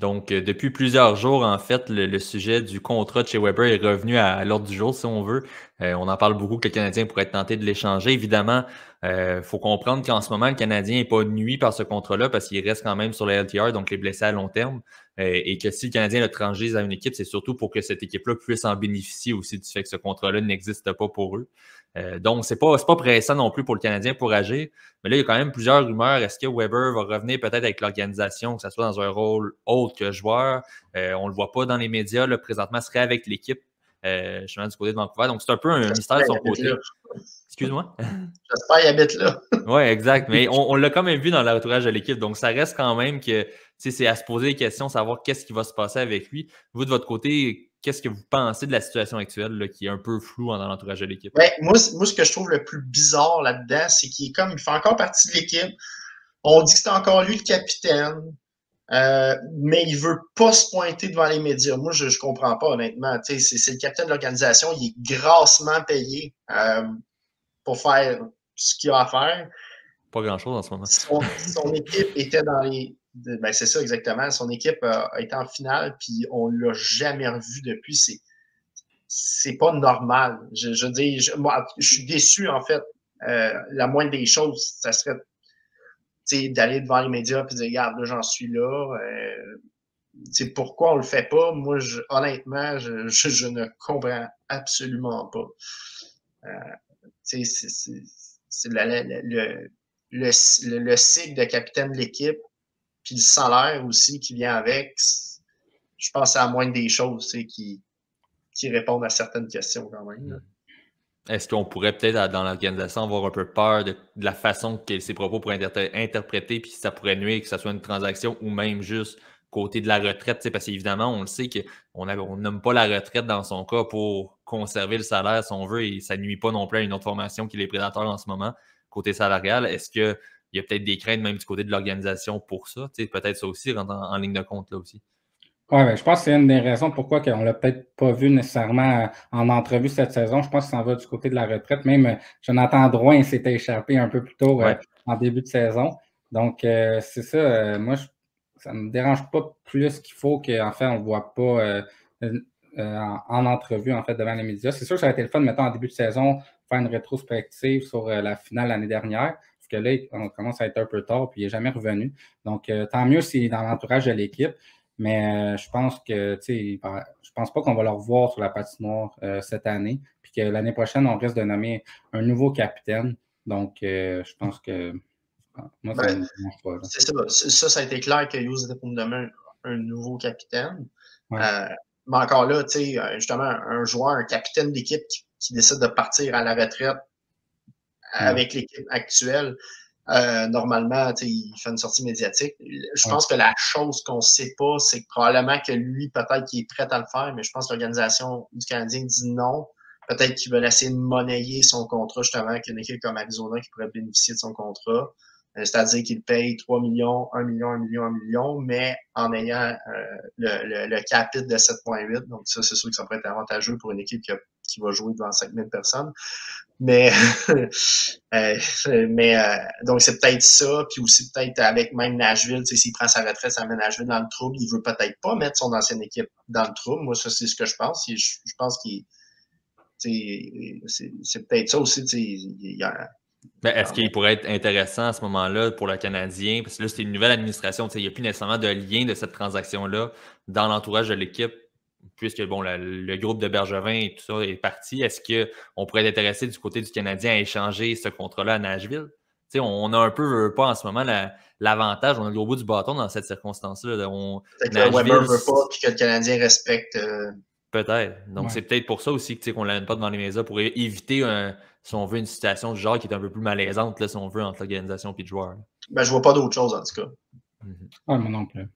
Donc, depuis plusieurs jours, en fait, le sujet du contrat de chez Weber est revenu à l'ordre du jour, si on veut. On en parle beaucoup que le Canadien pourrait être tenté de l'échanger. Évidemment, faut comprendre qu'en ce moment, le Canadien n'est pas nuit par ce contrat-là parce qu'il reste quand même sur les LTR, donc les blessés à long terme. Et que si le Canadien le transige à une équipe, c'est surtout pour que cette équipe-là puisse en bénéficier aussi du fait que ce contrat-là n'existe pas pour eux. Donc, c'est pas pressant non plus pour le Canadien pour agir. Mais là, il y a quand même plusieurs rumeurs. Est-ce que Weber va revenir peut-être avec l'organisation, que ce soit dans un rôle autre que joueur? On ne le voit pas dans les médias. Là, présentement, serait avec l'équipe, justement, du côté de Vancouver. Donc, c'est un peu un mystère de son côté. Excuse-moi? J'espère qu'il habite là. Oui, exact. Mais on l'a quand même vu dans l'entourage de l'équipe. Donc, ça reste quand même que c'est à se poser des questions, savoir qu'est-ce qui va se passer avec lui. Vous, de votre côté, qu'est-ce que vous pensez de la situation actuelle là, qui est un peu floue dans l'entourage de l'équipe? Ben, moi, ce que je trouve le plus bizarre là-dedans, c'est qu'il fait encore partie de l'équipe. On dit que c'est encore lui le capitaine, mais il veut pas se pointer devant les médias. Moi, je comprends pas, honnêtement. C'est le capitaine de l'organisation, il est grassement payé pour faire ce qu'il a à faire. Pas grand-chose en ce moment. Son équipe était dans les... Ben, c'est ça, exactement. Son équipe a été en finale, puis on l'a jamais revu depuis. C'est pas normal. Je dis, moi, je suis déçu, en fait. La moindre des choses, ça serait d'aller devant les médias et de dire, regarde, là, j'en suis là. Pourquoi on le fait pas? Moi, honnêtement, je ne comprends absolument pas. C'est le cycle de capitaine de l'équipe, puis le salaire aussi qui vient avec. Je pense que c'est la moindre des choses qui répondent à certaines questions quand même. Est-ce qu'on pourrait peut-être, dans l'organisation, avoir un peu peur de la façon que ses propos pourraient être interprétés, puis ça pourrait nuire, que ce soit une transaction ou même juste côté de la retraite, parce qu'évidemment, on le sait qu'on nomme pas la retraite dans son cas pour conserver le salaire, si on veut, et ça nuit pas non plus à une autre formation qui est les Prédateurs en ce moment, côté salarial. Est-ce qu'il y a peut-être des craintes même du côté de l'organisation pour ça? Peut-être ça aussi rentre en ligne de compte là aussi. Oui, ben, je pense que c'est une des raisons pourquoi on ne l'a peut-être pas vu nécessairement en entrevue cette saison. Je pense que ça en va du côté de la retraite. Même Jonathan Drouin s'était échappé un peu plus tôt en début de saison. Donc, c'est ça. Moi, ça ne me dérange pas plus qu'il faut qu'en fait, on ne voit pas en entrevue en fait, devant les médias. C'est sûr que ça a été le fun, mettons, en début de saison, faire une rétrospective sur la finale l'année dernière. Parce que là, on commence à être un peu tard, puis il n'est jamais revenu. Donc, tant mieux s'il est dans l'entourage de l'équipe. Mais je pense que, je pense pas qu'on va le revoir sur la patinoire cette année. Puis que l'année prochaine, on risque de nommer un nouveau capitaine. Donc, je pense que moi, ça me dérange pas. C'est ça. Ça a été clair que Hughes était pour nous nommer un nouveau capitaine. Ouais. Mais encore là, justement, un joueur, un capitaine d'équipe qui décide de partir à la retraite avec l'équipe actuelle. Normalement, il fait une sortie médiatique. Je pense que la chose qu'on ne sait pas, c'est que probablement que lui, peut-être qu'il est prêt à le faire, mais je pense que l'organisation du Canadien dit non. Peut-être qu'il veut essayer de monnayer son contrat, justement, avec une équipe comme Arizona qui pourrait bénéficier de son contrat. C'est-à-dire qu'il paye 3 millions, 1 million, 1 million, 1 million, mais en ayant le capite de 7,8. Donc, ça, c'est sûr que ça pourrait être avantageux pour une équipe qui va jouer devant 5000 personnes. Mais donc c'est peut-être ça, puis aussi peut-être avec même Nashville, s'il prend sa retraite, ça met Nashville dans le trouble, il veut peut-être pas mettre son ancienne équipe dans le trouble. Moi, ça, c'est ce que je pense. Je pense qu'il c'est peut-être ça aussi. Est-ce qu'il pourrait être intéressant à ce moment-là pour le Canadien? Parce que là, c'est une nouvelle administration. Il n'y a plus nécessairement de lien de cette transaction-là dans l'entourage de l'équipe, puisque bon, le groupe de Bergevin et tout ça est parti. Est-ce qu'on pourrait être intéressé du côté du Canadien à échanger ce contrat-là à Nashville? On a un peu pas en ce moment l'avantage, on a le gros bout du bâton dans cette circonstance-là. Peut-être que Weber ne veut pas et que le Canadien respecte. Peut-être. Donc, c'est peut-être pour ça aussi qu'on ne l'amène pas devant les médias pour éviter, si on veut, une situation du genre qui est un peu plus malaisante, là, si on veut, entre l'organisation et le joueur. Je vois pas d'autre chose, en tout cas. Ah, moi non plus.